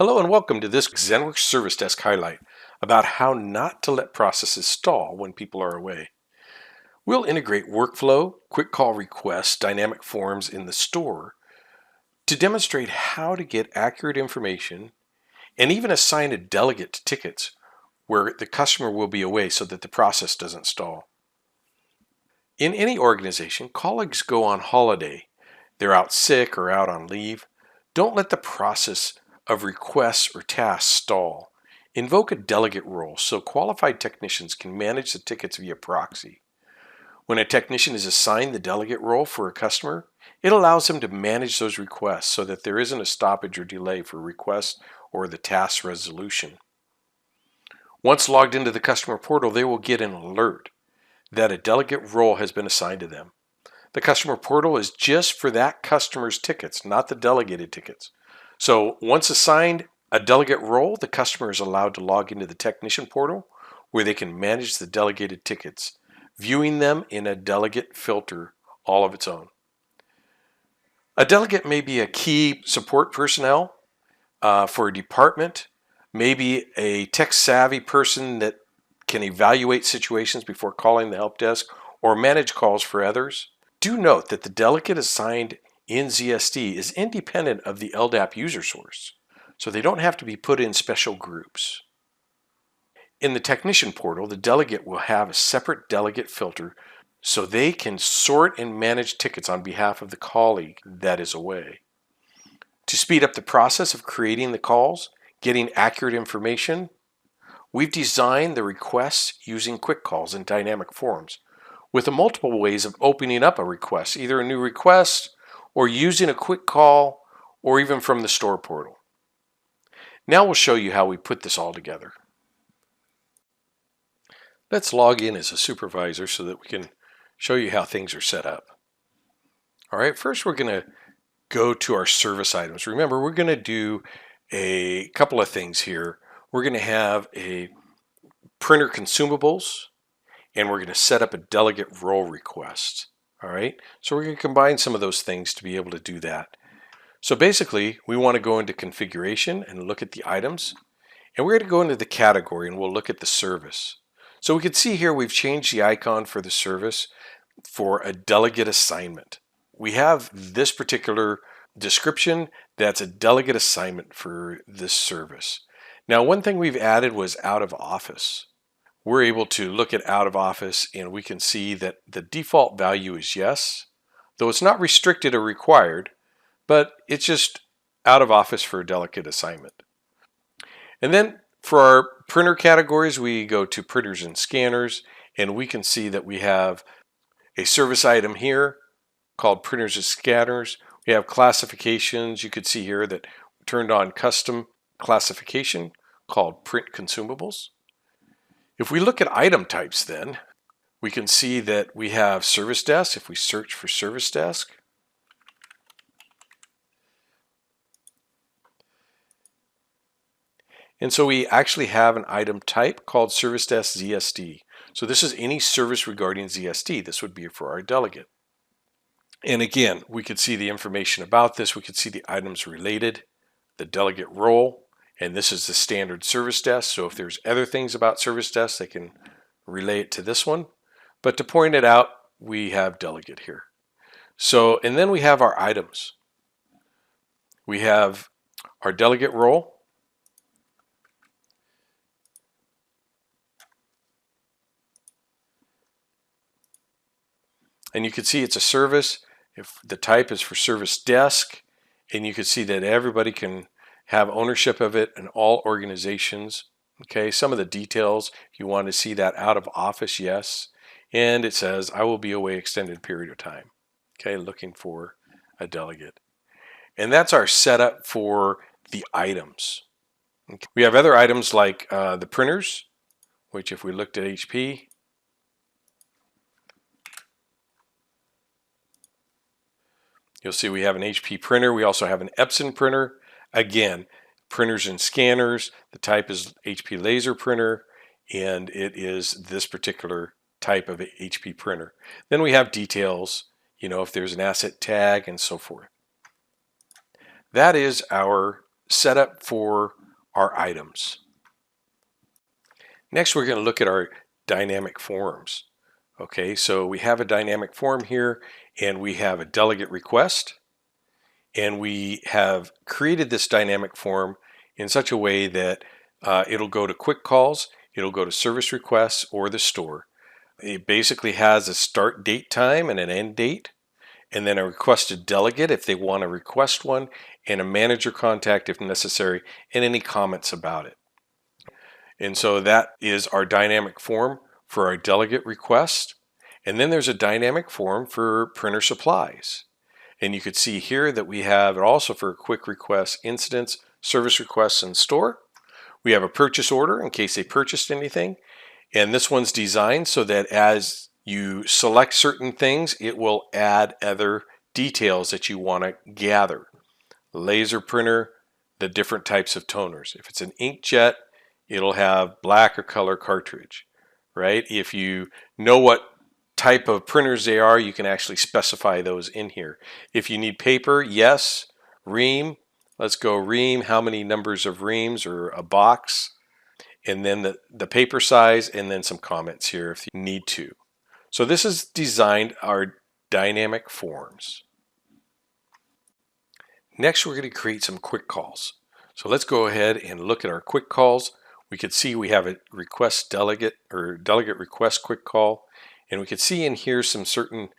Hello and welcome to this ZenWorks Service Desk highlight about how not to let processes stall when people are away. We'll integrate workflow, quick call requests, dynamic forms in the store to demonstrate how to get accurate information and even assign a delegate to tickets where the customer will be away so that the process doesn't stall. In any organization, colleagues go on holiday. They're out sick or out on leave. Don't let the process of requests or tasks stall. Invoke a delegate role so qualified technicians can manage the tickets via proxy. When a technician is assigned the delegate role for a customer, it allows them to manage those requests so that there isn't a stoppage or delay for requests or the task resolution. Once logged into the customer portal, they will get an alert that a delegate role has been assigned to them. The customer portal is just for that customer's tickets, not the delegated tickets. So once assigned a delegate role, the customer is allowed to log into the technician portal where they can manage the delegated tickets, viewing them in a delegate filter all of its own. A delegate may be a key support personnel for a department, maybe a tech-savvy person that can evaluate situations before calling the help desk or manage calls for others. Do note that the delegate assigned in ZSD is independent of the LDAP user source, so they don't have to be put in special groups. In the technician portal, the delegate will have a separate delegate filter so they can sort and manage tickets on behalf of the colleague that is away. To speed up the process of creating the calls, getting accurate information, we've designed the requests using quick calls and dynamic forms with multiple ways of opening up a request, either a new request or using a quick call or even from the store portal. Now we'll show you how we put this all together. Let's log in as a supervisor so that we can show you how things are set up. All right, first we're going to go to our service items. Remember, we're going to do a couple of things here. We're going to have a printer consumables, and we're going to set up a delegate role request. All right, so we're going to combine some of those things to be able to do that. So basically, we want to go into configuration and look at the items, and we're going to go into the category and we'll look at the service. So we can see here we've changed the icon for the service for a delegate assignment. We have this particular description that's a delegate assignment for this service. Now, one thing we've added was out of office. We're able to look at out of office and we can see that the default value is yes, though it's not restricted or required, but it's just out of office for a delegate assignment. And then for our printer categories, we go to printers and scanners, and we can see that we have a service item here called printers and scanners. We have classifications. You could see here that we turned on custom classification called print consumables. If we look at item types then, we can see that we have service desk. If we search for service desk, and so we actually have an item type called service desk ZSD. So this is any service regarding ZSD. This would be for our delegate. And again, we could see the information about this. We could see the items related, the delegate role, and this is the standard service desk. So if there's other things about service desk, they can relate to this one. But to point it out, we have delegate here. So, and then we have our items. We have our delegate role. And you can see it's a service. If the type is for service desk, and you can see that everybody can have ownership of it in all organizations. Okay, some of the details, if you want to see that out of office, yes. And it says, I will be away extended period of time. Okay, looking for a delegate. And that's our setup for the items. Okay. We have other items like the printers, which if we looked at HP, you'll see we have an HP printer. We also have an Epson printer. Again, printers and scanners. The type is HP laser printer, and it is this particular type of HP printer. Then we have details, if there's an asset tag and so forth. That is our setup for our items. Next, we're going to look at our dynamic forms. Okay, so we have a dynamic form here, and we have a delegate request, and we have created this dynamic form in such a way that it'll go to quick calls, it'll go to service requests or the store. It basically has a start date time and an end date, and then a requested delegate if they want to request one, and a manager contact if necessary, and any comments about it. And so that is our dynamic form for our delegate request. And then there's a dynamic form for printer supplies. And you could see here that we have it also for quick requests, incidents, service requests, and store. We have a purchase order in case they purchased anything. And this one's designed so that as you select certain things, it will add other details that you want to gather. Laser printer, the different types of toners. If it's an inkjet, it'll have black or color cartridge, right? If you know what type of printers they are, you can actually specify those in here. If you need paper, yes, ream, let's go ream, how many numbers of reams or a box, and then the paper size, and then some comments here if you need to. So this is designed our dynamic forms. Next, we're going to create some quick calls. So let's go ahead and look at our quick calls. We could see we have a request delegate or delegate request quick call, and we could see in here some certain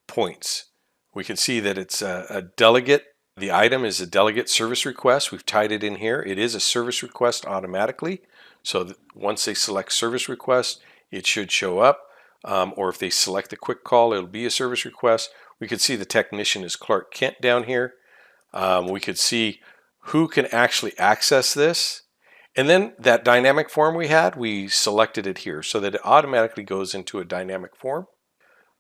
points. We can see that it's a delegate. The item is a delegate service request. We've tied it in here. It is a service request automatically. So that once they select service request, it should show up. Or if they select the quick call, it'll be a service request. We could see the technician is Clark Kent down here. We could see who can actually access this. And then that dynamic form we had, we selected it here so that it automatically goes into a dynamic form.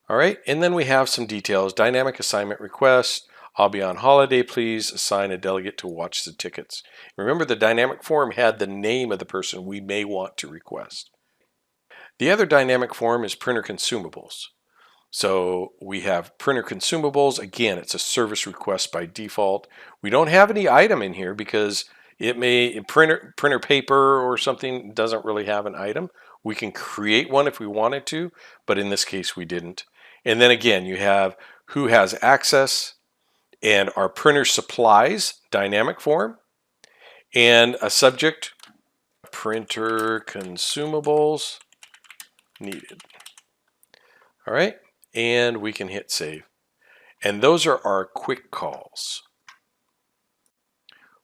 All right, and then we have some details. Dynamic assignment request. I'll be on holiday, please assign a delegate to watch the tickets. Remember, the dynamic form had the name of the person we may want to request. The other dynamic form is printer consumables. So we have printer consumables. Again, it's a service request by default. We don't have any item in here because it may printer paper or something doesn't really have an item. We can create one if we wanted to, but in this case we didn't. And then again, you have who has access and our printer supplies dynamic form and a subject printer consumables needed. All right, and we can hit save. And those are our quick calls.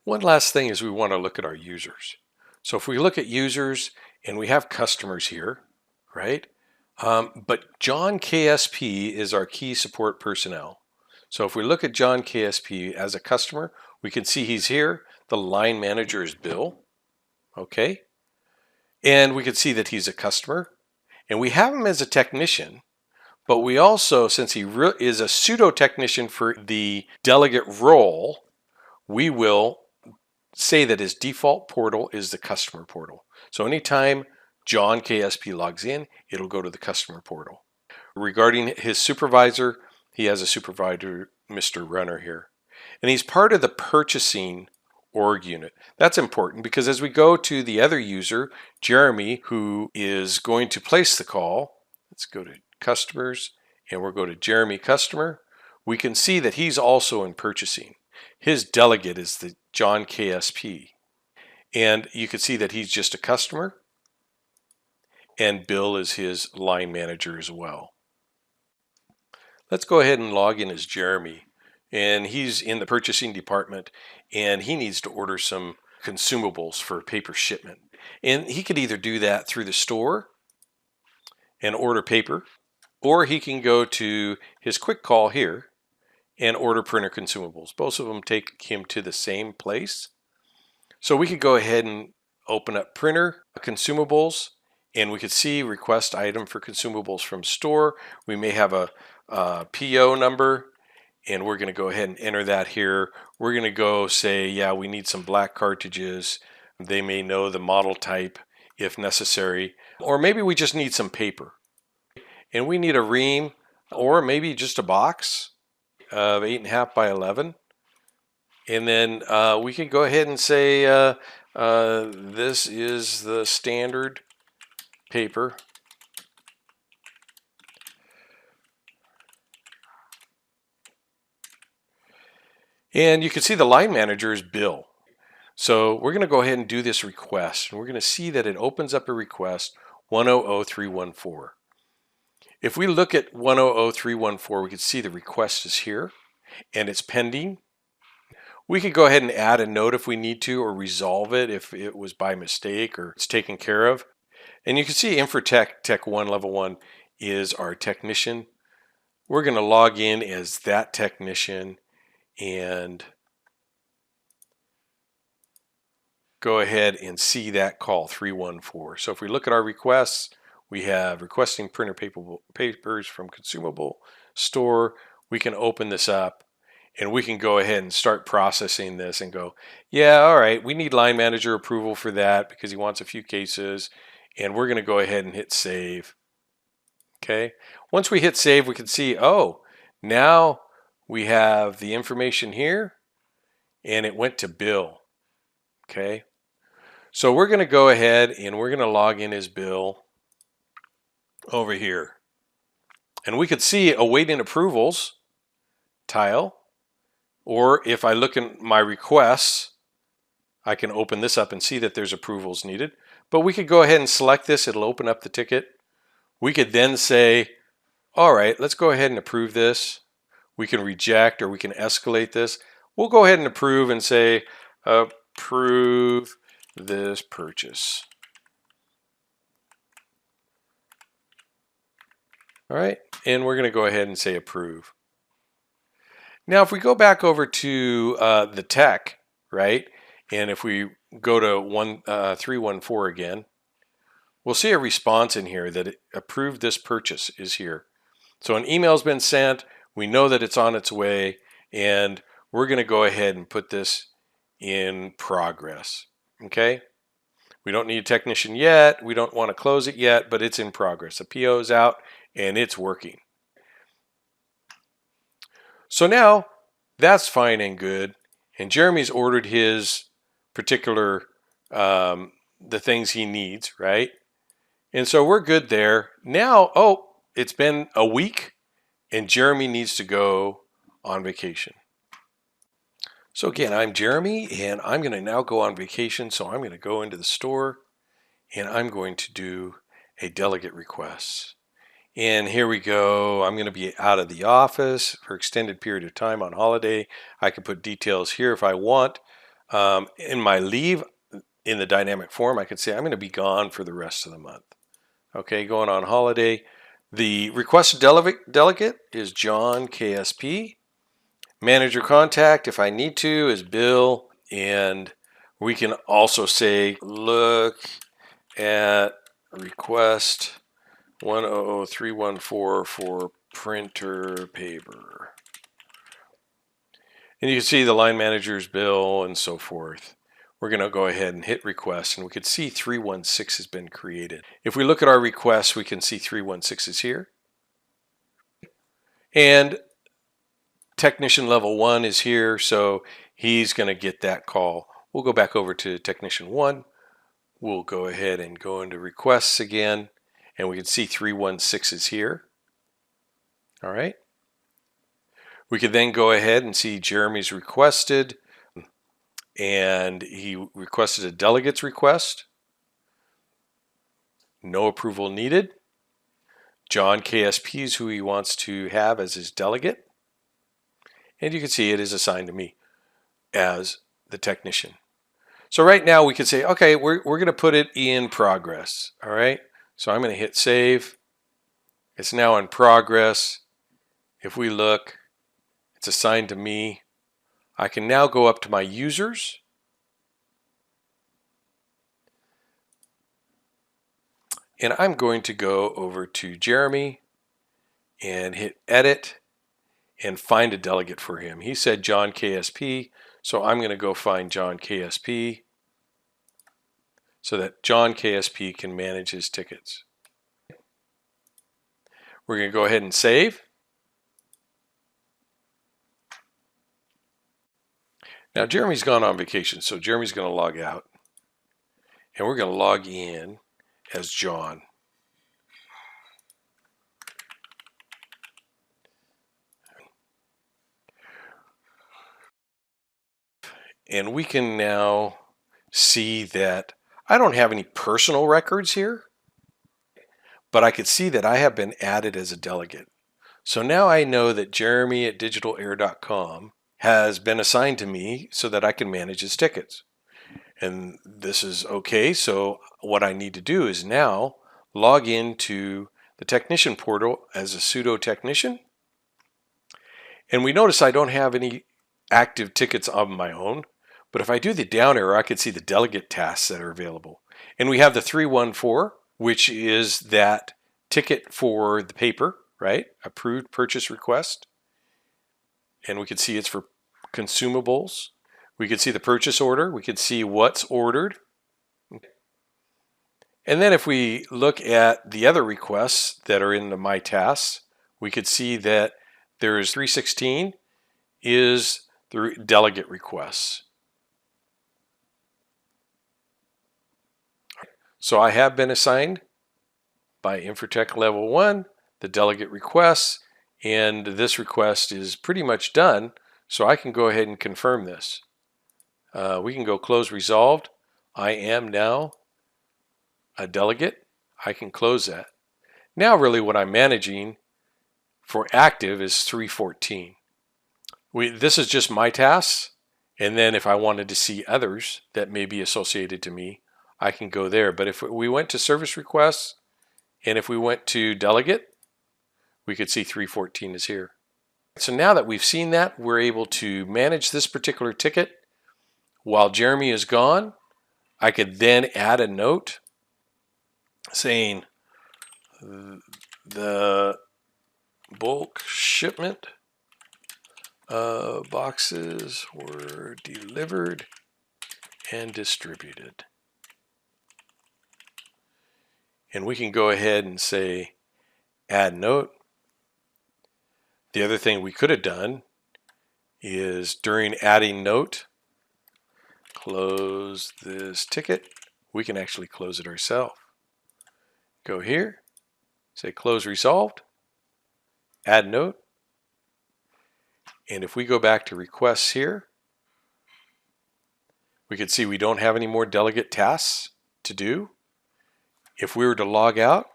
One last thing is we want to look at our users. So if we look at users and we have customers here, right? But John KSP is our key support personnel. So if we look at John KSP as a customer, we can see he's here. The line manager is Bill, okay? And we can see that he's a customer. And we have him as a technician, but we also, since he is a pseudo technician for the delegate role, we will say that his default portal is the customer portal. So anytime John KSP logs in, it'll go to the customer portal. Regarding his supervisor, he has a supervisor, Mr. Runner here. And he's part of the purchasing org unit. That's important because as we go to the other user, Jeremy, who is going to place the call, let's go to customers and we'll go to Jeremy customer. We can see that he's also in purchasing. His delegate is the John KSP. And you can see that he's just a customer and Bill is his line manager as well. Let's go ahead and log in as Jeremy. And he's in the purchasing department and he needs to order some consumables for paper shipment. And he could either do that through the store and order paper, or he can go to his quick call here and order printer consumables. Both of them take him to the same place. So we could go ahead and open up printer consumables and we could see request item for consumables from store. We may have a PO number and we're going to go ahead and enter that here. We're going to go say, yeah, we need some black cartridges. They may know the model type if necessary, or maybe we just need some paper and we need a ream or maybe just a box of 8.5 by 11. And then we can go ahead and say this is the standard paper. And you can see the line manager is Bill. So we're going to go ahead and do this request. And we're going to see that it opens up a request 100314. If we look at 100314, we can see the request is here and it's pending. We could go ahead and add a note if we need to, or resolve it if it was by mistake or it's taken care of. And you can see Infotech Tech 1 Level 1 is our technician. We're going to log in as that technician and go ahead and see that call 314. So if we look at our requests, we have requesting printer papers from consumable store. We can open this up and we can go ahead and start processing this and go, yeah, all right, we need line manager approval for that because he wants a few cases. And we're going to go ahead and hit save. Okay. Once we hit save, we can see, oh, now we have the information here and it went to Bill. Okay. So we're going to go ahead and we're going to log in as Bill over here. And we could see awaiting approvals tile, or if I look in my requests, I can open this up and see that there's approvals needed. But we could go ahead and select this. It'll open up the ticket. We could then say, all right, let's go ahead and approve this. We can reject or we can escalate this. We'll go ahead and approve and say, approve this purchase. All right, and we're going to go ahead and say approve. Now, if we go back over to the tech, right, and if we go to 314 again, we'll see a response in here that it approved this purchase is here. So an email's been sent. We know that it's on its way, and we're going to go ahead and put this in progress. Okay. We don't need a technician yet. We don't want to close it yet, but it's in progress. The PO is out and it's working. So now that's fine and good. And Jeremy's ordered his particular, the things he needs, right? And so we're good there. Now, oh, it's been a week and Jeremy needs to go on vacation. So again, I'm Jeremy and I'm going to now go on vacation. So I'm going to go into the store and I'm going to do a delegate request. And here we go. I'm going to be out of the office for extended period of time on holiday. I can put details here if I want. In my leave in the dynamic form, I could say I'm going to be gone for the rest of the month. Okay, going on holiday. The requested delegate is John KSP. Manager contact, if I need to, is Bill. And we can also say, look at request 100314 for printer paper. And you can see the line manager's Bill and so forth. We're going to go ahead and hit request, and we can see 316 has been created. If we look at our requests, we can see 316 is here. And technician level 1 is here, so he's going to get that call. We'll go back over to technician 1. We'll go ahead and go into requests again, and we can see 316 is here. All right. We could then go ahead and see Jeremy's requested, and he requested a delegate's request. No approval needed. John KSP is who he wants to have as his delegate. And you can see it is assigned to me as the technician. So right now we could say, okay, we're going to put it in progress. All right. So I'm going to hit save. It's now in progress. If we look, it's assigned to me. I can now go up to my users. And I'm going to go over to Jeremy and hit edit and find a delegate for him. He said John KSP, so I'm going to go find John KSP so that John KSP can manage his tickets. We're going to go ahead and save. Now Jeremy's gone on vacation, so Jeremy's going to log out. And we're going to log in as John. And we can now see that I don't have any personal records here, but I could see that I have been added as a delegate. So now I know that Jeremy at digitalair.com has been assigned to me so that I can manage his tickets. And this is okay. So what I need to do is now log into the technician portal as a sudo technician. And we notice I don't have any active tickets of my own. But if I do the down arrow, I can see the delegate tasks that are available. And we have the 314, which is that ticket for the paper, right? Approved purchase request. And we can see it's for consumables. We can see the purchase order. We can see what's ordered. And then if we look at the other requests that are in the My Tasks, we could see that there's 316 is the delegate requests. So I have been assigned by Infotech Level 1 the delegate requests, and this request is pretty much done, so I can go ahead and confirm this. We can go close resolved. I am now a delegate. I can close that. Now really what I'm managing for active is 314. This is just my tasks, and then if I wanted to see others that may be associated to me, I can go there. But if we went to service requests and if we went to delegate, we could see 314 is here. So now that we've seen that, we're able to manage this particular ticket while Jeremy is gone. I could then add a note saying the bulk shipment boxes were delivered and distributed. And we can go ahead and say add note. The other thing we could have done is during adding note, close this ticket. We can actually close it ourselves. Go here, say close resolved, add note. And if we go back to requests here, we can see we don't have any more delegate tasks to do. If we were to log out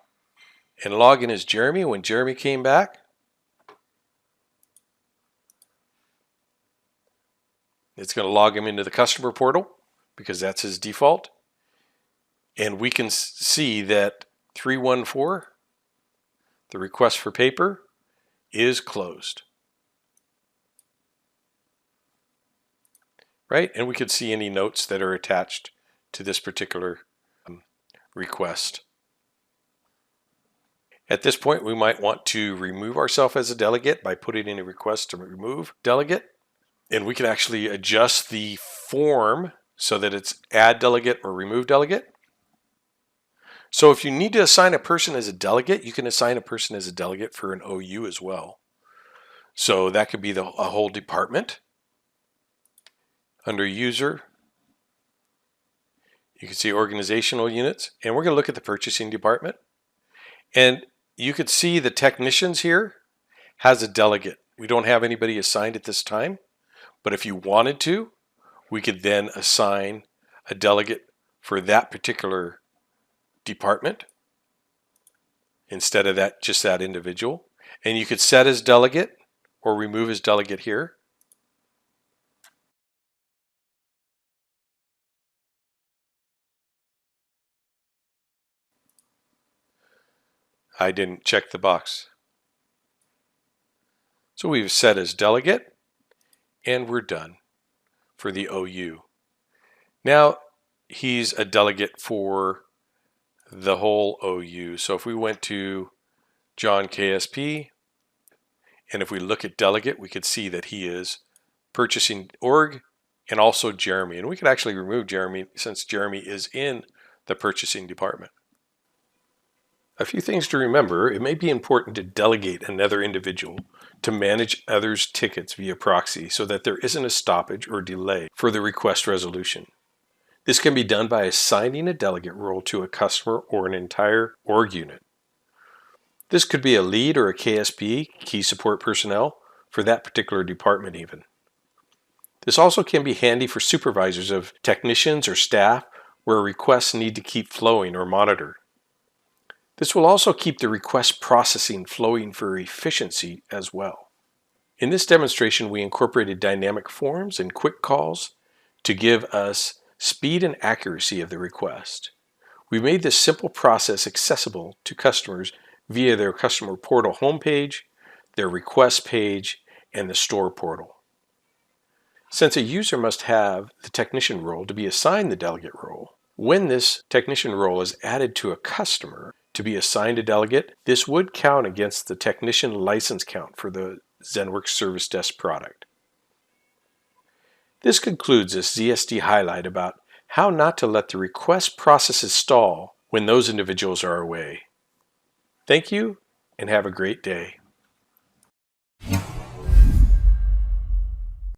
and log in as Jeremy, when Jeremy came back, it's going to log him into the customer portal because that's his default. And we can see that 314, the request for paper, is closed. Right? And we could see any notes that are attached to this particular request. At this point, we might want to remove ourselves as a delegate by putting in a request to remove delegate. And we can actually adjust the form so that it's add delegate or remove delegate. So if you need to assign a person as a delegate, you can assign a person as a delegate for an OU as well. So that could be a whole department. Under user, you can see organizational units, and we're going to look at the purchasing department. And you could see the technicians here has a delegate. We don't have anybody assigned at this time, but if you wanted to, we could then assign a delegate for that particular department instead of just that individual. And you could set his delegate or remove his delegate here. I didn't check the box. So we've set his delegate, and we're done for the OU. Now he's a delegate for the whole OU. So if we went to John KSP, and if we look at delegate, we could see that he is purchasing org and also Jeremy. And we could actually remove Jeremy since Jeremy is in the purchasing department. A few things to remember: it may be important to delegate another individual to manage others' tickets via proxy so that there isn't a stoppage or delay for the request resolution. This can be done by assigning a delegate role to a customer or an entire org unit. This could be a lead or a KSP, key support personnel, for that particular department even. This also can be handy for supervisors of technicians or staff where requests need to keep flowing or monitored. This will also keep the request processing flowing for efficiency as well. In this demonstration, we incorporated dynamic forms and quick calls to give us speed and accuracy of the request. We made this simple process accessible to customers via their customer portal homepage, their request page, and the store portal. Since a user must have the technician role to be assigned the delegate role, when this technician role is added to a customer to be assigned a delegate, this would count against the technician license count for the ZenWorks Service Desk product. This concludes this ZSD highlight about how not to let the request processes stall when those individuals are away. Thank you and have a great day.